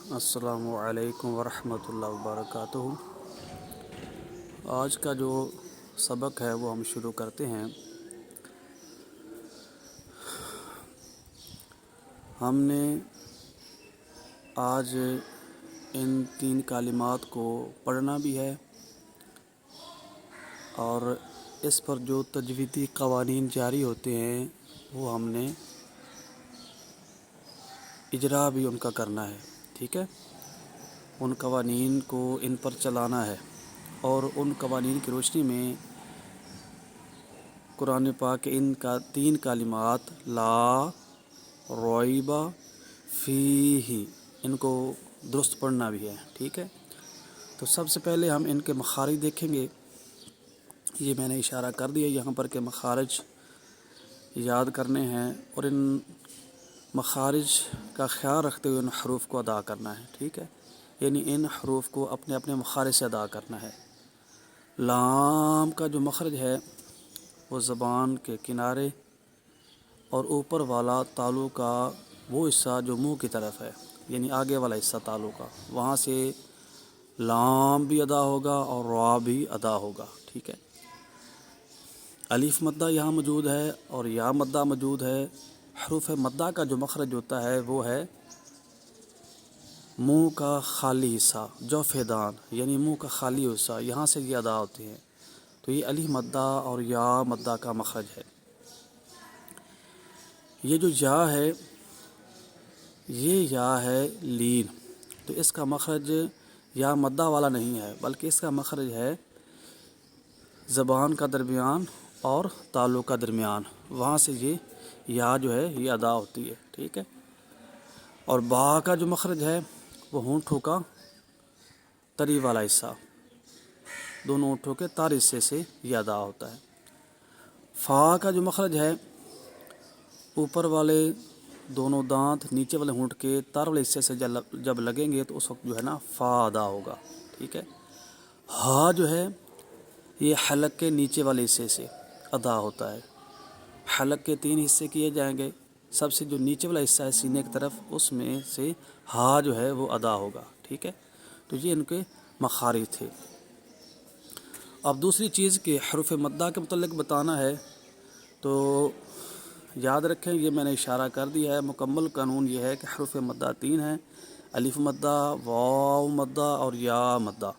السلام علیکم ورحمۃ اللہ وبرکاتہ۔ آج کا جو سبق ہے وہ ہم شروع کرتے ہیں۔ ہم نے آج ان 3 کلمات کو پڑھنا بھی ہے اور اس پر جو تجویدی قوانین جاری ہوتے ہیں وہ ہم نے اجرا بھی ان کا کرنا ہے، ٹھیک ہے۔ ان قوانین کو ان پر چلانا ہے اور ان قوانین کی روشنی میں قرآن پاک کے ان کا 3 کلمات لا ریب فیہ ان کو درست پڑھنا بھی ہے، ٹھیک ہے۔ تو سب سے پہلے ہم ان کے مخارج دیکھیں گے۔ یہ میں نے اشارہ کر دیا یہاں پر کہ مخارج یاد کرنے ہیں اور ان مخارج کا خیال رکھتے ہوئے ان حروف کو ادا کرنا ہے، ٹھیک ہے۔ یعنی ان حروف کو اپنے اپنے مخارج سے ادا کرنا ہے۔ لام کا جو مخرج ہے وہ زبان کے کنارے اور اوپر والا تالو کا وہ حصہ جو منہ کی طرف ہے، یعنی آگے والا حصہ تالو کا، وہاں سے لام بھی ادا ہوگا اور را بھی ادا ہوگا، ٹھیک ہے۔ الف مدہ یہاں موجود ہے اور یا مدہ موجود ہے۔ حروف مدہ کا جو مخرج ہوتا ہے وہ ہے منہ کا خالی حصہ، جوف دان، یعنی منہ کا خالی حصہ، یہاں سے یہ ادا ہوتے ہیں۔ تو یہ الف مدہ اور یا مدہ کا مخرج ہے۔ یہ جو یا ہے یہ یا ہے لین، تو اس کا مخرج یا مدہ والا نہیں ہے بلکہ اس کا مخرج ہے زبان کا درمیان اور تالو کا درمیان، وہاں سے یہ یا جو ہے یہ ادا ہوتی ہے، ٹھیک ہے۔ اور با کا جو مخرج ہے وہ ہونٹوں کا تری والا حصہ، دونوں ہونٹوں کے تار حصے سے یہ ادا ہوتا ہے۔ فا کا جو مخرج ہے اوپر والے دونوں دانت نیچے والے ہونٹ کے تار والے حصے سے جب لگیں گے تو اس وقت جو ہے نا فا ادا ہوگا، ٹھیک ہے۔ ہا جو ہے یہ حلق کے نیچے والے حصے سے ادا ہوتا ہے۔ حلق کے 3 حصے کیے جائیں گے، سب سے جو نیچے والا حصہ ہے سینے کی طرف، اس میں سے ہا جو ہے وہ ادا ہوگا، ٹھیک ہے۔ تو یہ ان کے مخارج تھے۔ اب دوسری چیز کہ حروف مدہ کے متعلق بتانا ہے تو یاد رکھیں، یہ میں نے اشارہ کر دیا ہے۔ مکمل قانون یہ ہے کہ حروف مدہ 3 ہیں، الف مدہ، واو مدہ اور یا مدہ۔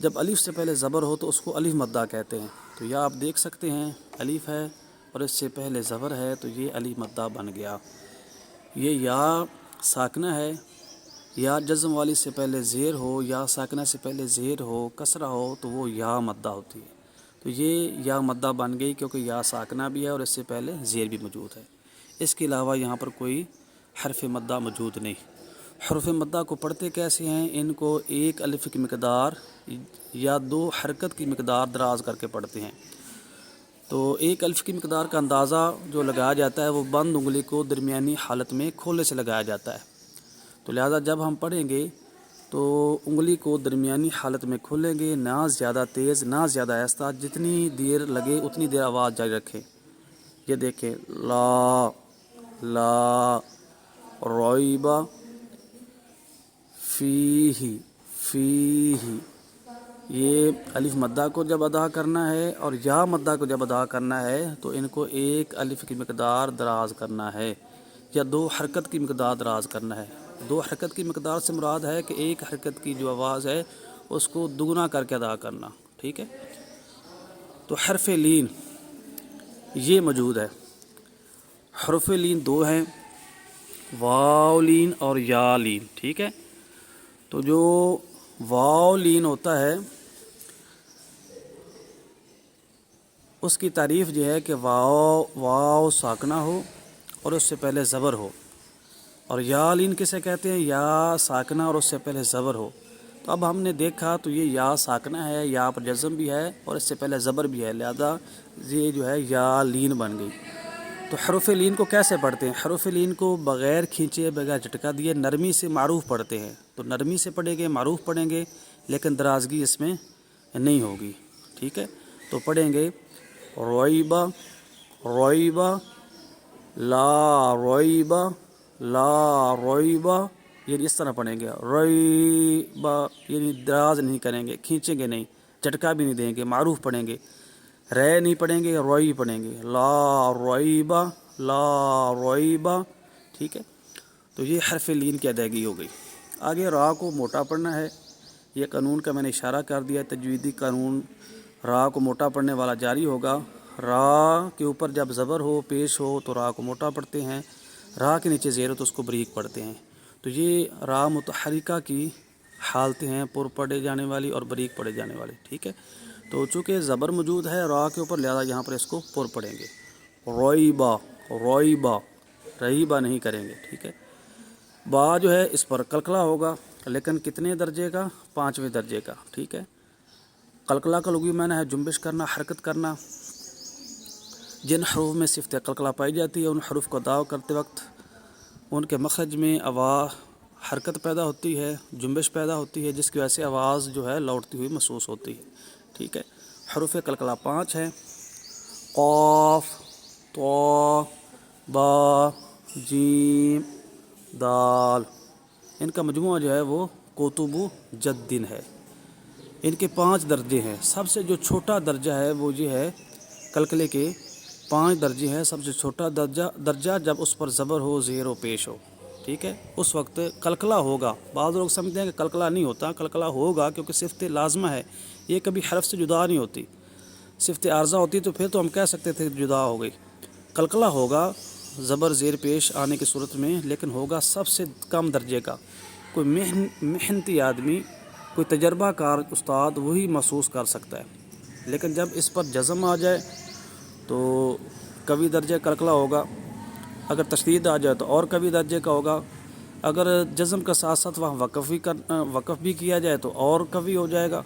جب الف سے پہلے زبر ہو تو اس کو الف مدہ کہتے ہیں۔ تو یا آپ دیکھ سکتے ہیں الف ہے اور اس سے پہلے زبر ہے تو یہ الف مدہ بن گیا۔ یہ یا ساکنہ ہے، یا جزم والی سے پہلے زیر ہو، یا ساکنہ سے پہلے زیر ہو، کسرہ ہو تو وہ یا مدہ ہوتی ہے۔ تو یہ یا مدہ بن گئی کیونکہ یا ساکنہ بھی ہے اور اس سے پہلے زیر بھی موجود ہے۔ اس کے علاوہ یہاں پر کوئی حرف مدہ موجود نہیں۔ حروف مدہ کو پڑھتے کیسے ہیں؟ ان کو 1 الف کی مقدار یا 2 حرکت کی مقدار دراز کر کے پڑھتے ہیں۔ تو 1 الف کی مقدار کا اندازہ جو لگایا جاتا ہے وہ بند انگلی کو درمیانی حالت میں کھولنے سے لگایا جاتا ہے۔ تو لہذا جب ہم پڑھیں گے تو انگلی کو درمیانی حالت میں کھولیں گے، نہ زیادہ تیز نہ زیادہ آہستہ، جتنی دیر لگے اتنی دیر آواز جاری رکھیں۔ یہ دیکھیں، لا لا ریب فیہ فیہ، یہ الف مدہ کو جب ادا کرنا ہے اور یا مدہ کو جب ادا کرنا ہے تو ان کو 1 الف کی مقدار دراز کرنا ہے یا 2 حرکت کی مقدار دراز کرنا ہے۔ 2 حرکت کی مقدار سے مراد ہے کہ 1 حرکت کی جو آواز ہے اس کو دگنا کر کے ادا کرنا، ٹھیک ہے۔ تو حرف لین یہ موجود ہے۔ حرف لین 2 ہیں، واو لین اور یا لین، ٹھیک ہے۔ تو جو واو لین ہوتا ہے اس کی تعریف یہ ہے کہ واو ساکنہ ہو اور اس سے پہلے زبر ہو، اور یا لین کسے کہتے ہیں؟ یا ساکنہ اور اس سے پہلے زبر ہو۔ تو اب ہم نے دیکھا تو یہ یا ساکنہ ہے، یا پر جزم بھی ہے اور اس سے پہلے زبر بھی ہے، لہذا یہ جو ہے یا لین بن گئی۔ تو حروف لین کو کیسے پڑھتے ہیں؟ حروف لین کو بغیر کھینچے بغیر جھٹکا دیے نرمی سے معروف پڑھتے ہیں۔ تو نرمی سے پڑھیں گے، معروف پڑھیں گے، لیکن درازگی اس میں نہیں ہوگی، ٹھیک ہے۔ تو پڑھیں گے ریبہ ریبہ لا ریبہ لا ریبہ یعنی اس طرح پڑھیں گے، ریبا یعنی دراز نہیں کریں گے، کھینچیں گے نہیں، جھٹکا بھی نہیں دیں گے، معروف پڑھیں گے، رے نہیں پڑھیں گے، روئی پڑھیں گے، لا ریبا لا ریبا، ٹھیک ہے۔ تو یہ حرف لین کی ادائیگی ہو گئی۔ آگے را کو موٹا پڑھنا ہے، یہ قانون کا میں نے اشارہ کر دیا، تجویدی قانون، را کو موٹا پڑھنے والا جاری ہوگا۔ را کے اوپر جب زبر ہو، پیش ہو تو را کو موٹا پڑھتے ہیں، را کے نیچے زیر ہو تو اس کو بریک پڑھتے ہیں۔ تو یہ را متحرکہ کی حالتیں ہیں، پر پڑھے جانے والی اور بریک پڑھے جانے والی، ٹھیک ہے۔ تو چونکہ زبر موجود ہے را کے اوپر، لہذا یہاں پر اس کو پر پڑھیں گے، روئیبا روئیبا، رہیبا نہیں کریں گے، ٹھیک ہے۔ با جو ہے اس پر قلقلہ ہوگا، لیکن کتنے درجے کا؟ 5ویں درجے کا، ٹھیک ہے۔ قلقلہ کا لغوی معنی ہے جنبش کرنا، حرکت کرنا۔ جن حروف میں صفت قلقلہ پائی جاتی ہے ان حروف کو ادا کرتے وقت ان کے مخرج میں حرکت پیدا ہوتی ہے، جنبش پیدا ہوتی ہے، جس کی وجہ سے آواز جو ہے لوٹتی ہوئی محسوس ہوتی ہے، ٹھیک ہے۔ حروف قلقلہ 5 ہیں، قاف، طا، با، جیم، دال۔ ان کا مجموعہ جو ہے وہ قطب جدن ہے۔ ان کے 5 درجے ہیں۔ سب سے جو چھوٹا درجہ ہے وہ یہ ہے، قلقلے کے 5 درجے ہیں۔ سب سے چھوٹا درجہ جب اس پر زبر ہو، زیر و پیش ہو، ٹھیک ہے، اس وقت قلقلہ ہوگا۔ بعض لوگ سمجھتے ہیں کہ قلقلہ نہیں ہوتا، قلقلہ ہوگا کیونکہ صفت لازمہ ہے، یہ کبھی حرف سے جدا نہیں ہوتی۔ صفت عارضہ ہوتی تو پھر تو ہم کہہ سکتے تھے جدا ہو گئی۔ قلقلہ ہوگا زبر زیر پیش آنے کی صورت میں، لیکن ہوگا سب سے کم درجے کا۔ کوئی محنتی آدمی، کوئی تجربہ کار استاد وہی محسوس کر سکتا ہے، لیکن جب اس پر جزم آ جائے تو قوی درجے قلقلہ ہوگا، اگر تشدید آ جائے تو اور قوی درجے کا ہوگا، اگر جزم کا ساتھ ساتھ وہاں وقف بھی کیا جائے تو اور قوی ہو جائے گا،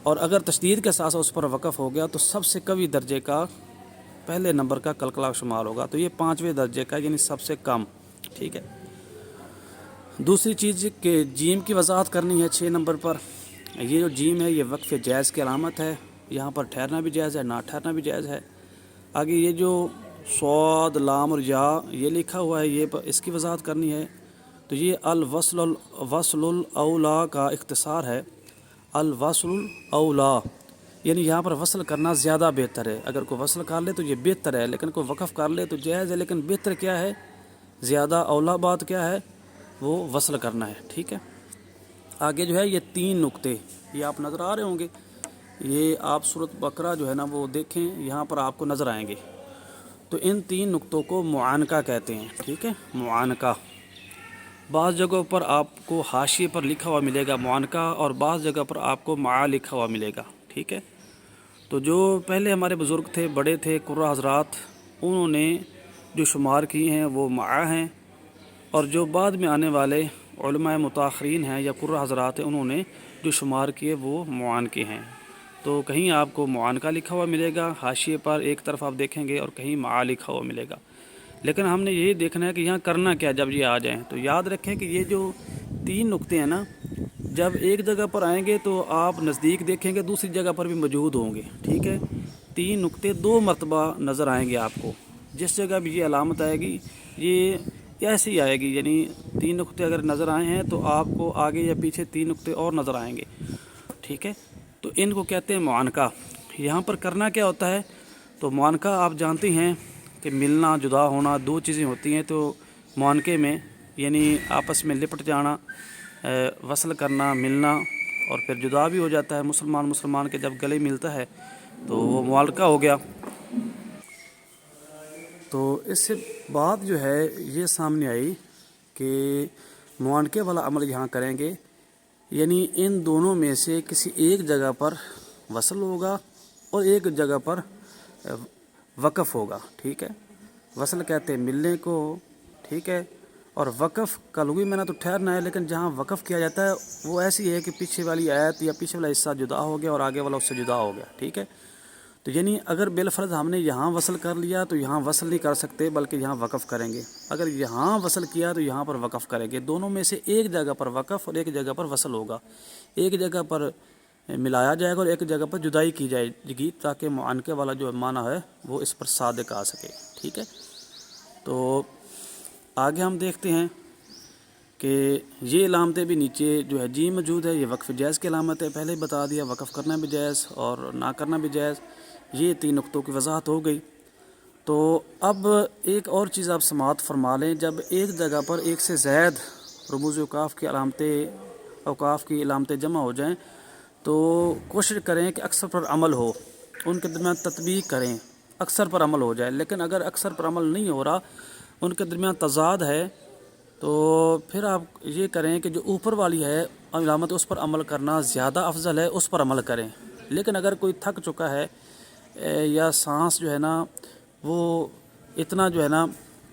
اور اگر تشدید کے ساتھ ساتھ اس پر وقف ہو گیا تو سب سے قوی درجے کا پہلے نمبر کا قلقلہ شمار ہوگا۔ تو یہ 5ویں درجے کا یعنی سب سے کم، ٹھیک ہے۔ دوسری چیز کہ جیم کی وضاحت کرنی ہے 6 نمبر پر۔ یہ جو جیم ہے یہ وقف جائز کی علامت ہے، یہاں پر ٹھہرنا بھی جائز ہے، نہ ٹھہرنا بھی جائز ہے۔ آگے یہ جو صاد، لام اور یا یہ لکھا ہوا ہے، یہ اس کی وضاحت کرنی ہے۔ تو یہ الوصل الاولا کا اختصار ہے، الوصل الاولا، یعنی یہاں پر وصل کرنا زیادہ بہتر ہے۔ اگر کوئی وصل کر لے تو یہ بہتر ہے، لیکن کوئی وقف کر لے تو جائز ہے، لیکن بہتر کیا ہے، زیادہ اولا بات کیا ہے، وہ وصل کرنا ہے، ٹھیک ہے۔ آگے جو ہے یہ 3 نقطے، یہ آپ نظر آ رہے ہوں گے، یہ آپ سورۃ بقرہ جو ہے نا وہ دیکھیں، یہاں پر آپ کو نظر آئیں گے۔ تو ان 3 نقطوں کو معانقہ کہتے ہیں، ٹھیک ہے، معانقہ۔ بعض جگہوں پر آپ کو حاشیے پر لکھا ہوا ملے گا معانقہ، اور بعض جگہ پر آپ کو معا لکھا ہوا ملے گا، ٹھیک ہے۔ تو جو پہلے ہمارے بزرگ تھے، بڑے تھے، قرہ حضرات، انہوں نے جو شمار کیے ہیں وہ معا ہیں، اور جو بعد میں آنے والے علماء متاخرین ہیں یا قرہ حضرات ہیں، انہوں نے جو شمار کیے وہ معانقے ہیں۔ تو کہیں آپ کو معانقہ لکھا ہوا ملے گا حاشیے پر، ایک طرف آپ دیکھیں گے، اور کہیں معا لکھا ہوا ملے گا۔ لیکن ہم نے یہ دیکھنا ہے کہ یہاں کرنا کیا جب یہ آ جائیں۔ تو یاد رکھیں کہ یہ جو 3 نقطے ہیں نا، جب ایک جگہ پر آئیں گے تو آپ نزدیک دیکھیں گے، دوسری جگہ پر بھی موجود ہوں گے، ٹھیک ہے۔ 3 نقطے 2 مرتبہ نظر آئیں گے آپ کو، جس جگہ بھی یہ علامت آئے گی یہ ایسے ہی آئے گی، یعنی 3 نقطے اگر نظر آئے ہیں تو آپ کو آگے یا پیچھے 3 نقطے اور نظر آئیں گے، ٹھیک ہے۔ تو ان کو کہتے ہیں معانقہ۔ یہاں پر کرنا کیا ہوتا ہے؟ تو معانقہ آپ جانتے ہیں کہ ملنا، جدا ہونا، 2 چیزیں ہوتی ہیں۔ تو معانقے میں یعنی آپس میں لپٹ جانا، وصل کرنا، ملنا، اور پھر جدا بھی ہو جاتا ہے۔ مسلمان کے جب گلے ملتا ہے تو وہ معانقہ ہو گیا۔ تو اس سے بات جو ہے یہ سامنے آئی کہ معانقے والا عمل یہاں کریں گے، یعنی ان دونوں میں سے کسی ایک جگہ پر وصل ہوگا اور ایک جگہ پر وقف ہوگا، ٹھیک ہے۔ وصل کہتے ہیں ملنے کو، ٹھیک ہے، اور وقف کا لغوی معنی تو ٹھہرنا ہے، لیکن جہاں وقف کیا جاتا ہے وہ ایسی ہے کہ پیچھے والی آیت یا پیچھے والا حصہ جدا ہو گیا اور آگے والا اس سے جدا ہو گیا، ٹھیک ہے۔ تو یعنی اگر بالفرض ہم نے یہاں وصل کر لیا تو یہاں وصل نہیں کر سکتے، بلکہ یہاں وقف کریں گے۔ اگر یہاں وصل کیا تو یہاں پر وقف کریں گے۔ دونوں میں سے ایک جگہ پر وقف اور ایک جگہ پر وصل ہوگا، ایک جگہ پر ملایا جائے گا اور ایک جگہ پر جدائی کی جائے گی، تاکہ معانقے والا جو معنی ہے وہ اس پر صادق آ سکے، ٹھیک ہے۔ تو آگے ہم دیکھتے ہیں کہ یہ علامتیں بھی نیچے جو ہے جی موجود ہے، یہ وقف جائز کی علامت ہے، پہلے ہی بتا دیا، وقف کرنا بھی جائز اور نہ کرنا بھی جائز، یہ 3 نقطوں کی وضاحت ہو گئی۔ تو اب ایک اور چیز آپ سماعت فرما لیں، جب ایک جگہ پر ایک سے زائد رموز اوقاف کی علامتیں جمع ہو جائیں تو کوشش کریں کہ اکثر پر عمل ہو، ان کے درمیان تطبیق کریں، اکثر پر عمل ہو جائے۔ لیکن اگر اکثر پر عمل نہیں ہو رہا، ان کے درمیان تضاد ہے، تو پھر آپ یہ کریں کہ جو اوپر والی ہے علامت اس پر عمل کرنا زیادہ افضل ہے، اس پر عمل کریں۔ لیکن اگر کوئی تھک چکا ہے یا سانس جو ہے نا وہ اتنا جو ہے نا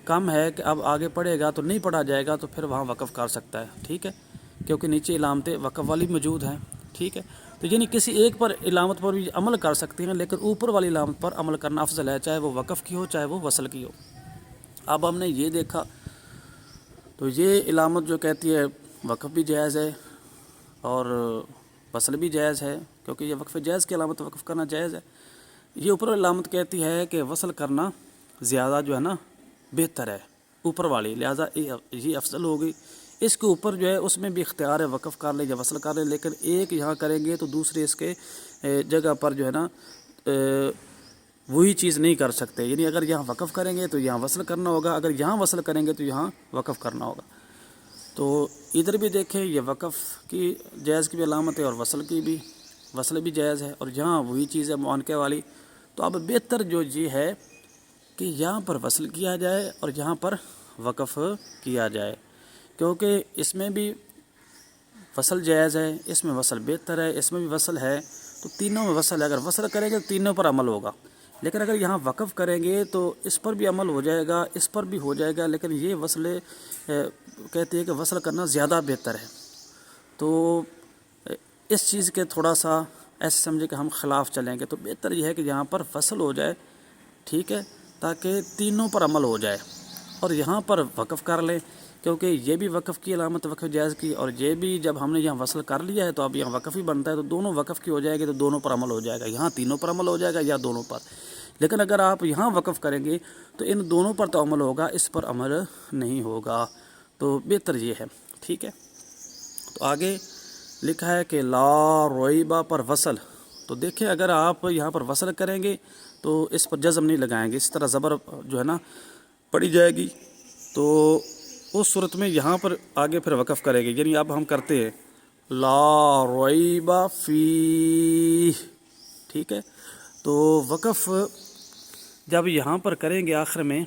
کم ہے کہ اب آگے پڑھے گا تو نہیں پڑھا جائے گا، تو پھر وہاں وقف کر سکتا ہے، ٹھیک ہے، کیونکہ نیچے علامتیں وقف والی موجود ہیں، ٹھیک ہے۔ تو یعنی کسی ایک پر علامت پر بھی عمل کر سکتے ہیں، لیکن اوپر والی علامت پر عمل کرنا افضل ہے، چاہے وہ وقف کی ہو چاہے وہ وصل کی ہو۔ اب ہم نے یہ دیکھا، تو یہ علامت جو کہتی ہے وقف بھی جائز ہے اور وصل بھی جائز ہے، کیونکہ یہ وقف جائز کی علامت وقف کرنا جائز ہے۔ یہ اوپر علامت کہتی ہے کہ وصل کرنا زیادہ جو ہے نا بہتر ہے اوپر والی، لہٰذا یہ افضل ہو گئی۔ اس کے اوپر جو ہے اس میں بھی اختیار ہے، وقف کر لے یا وصل کر لے، لیکن ایک یہاں کریں گے تو دوسرے اس کے جگہ پر جو ہے نا وہی چیز نہیں کر سکتے، یعنی اگر یہاں وقف کریں گے تو یہاں وصل کرنا ہوگا، اگر یہاں وصل کریں گے تو یہاں وقف کرنا ہوگا۔ تو ادھر بھی دیکھیں، یہ وقف کی جائز کی بھی علامت ہے اور وصل بھی جائز ہے، اور یہاں وہی چیز ہے معانقہ والی۔ تو اب بہتر جو یہ ہے کہ یہاں پر وصل کیا جائے اور یہاں پر وقف کیا جائے، کیونکہ اس میں بھی وصل جائز ہے، اس میں وصل بہتر ہے، اس میں بھی وصل ہے، تو تینوں میں وصل ہے۔ اگر وصل کریں گے تو تینوں پر عمل ہوگا، لیکن اگر یہاں وقف کریں گے تو اس پر بھی عمل ہو جائے گا، اس پر بھی ہو جائے گا، لیکن یہ وصل کہتی ہے کہ وصل کرنا زیادہ بہتر ہے۔ تو اس چیز کے تھوڑا سا ایسے سمجھے کہ ہم خلاف چلیں گے، تو بہتر یہ ہے کہ یہاں پر وصل ہو جائے، ٹھیک ہے، تاکہ تینوں پر عمل ہو جائے، اور یہاں پر وقف کر لیں، کیونکہ یہ بھی وقف کی علامت وقف جائز کی، اور یہ بھی جب ہم نے یہاں وصل کر لیا ہے تو اب یہاں وقف ہی بنتا ہے، تو دونوں وقف کی ہو جائے گی، تو دونوں پر عمل ہو جائے گا، یہاں تینوں پر عمل ہو جائے گا یا دونوں پر۔ لیکن اگر آپ یہاں وقف کریں گے تو ان دونوں پر تو عمل ہوگا، اس پر عمل نہیں ہوگا، تو بہتر یہ ہے، ٹھیک ہے۔ تو آگے لکھا ہے کہ لا رویبہ پر وصل، تو دیکھیں اگر آپ یہاں پر وصل کریں گے تو اس پر جزم نہیں لگائیں گے، اس طرح زبر جو ہے نا پڑی جائے گی، تو اس صورت میں یہاں پر آگے پھر وقف کریں گے، یعنی اب ہم کرتے ہیں لا ریبہ فیہ، ٹھیک ہے۔ تو وقف جب یہاں پر کریں گے آخر میں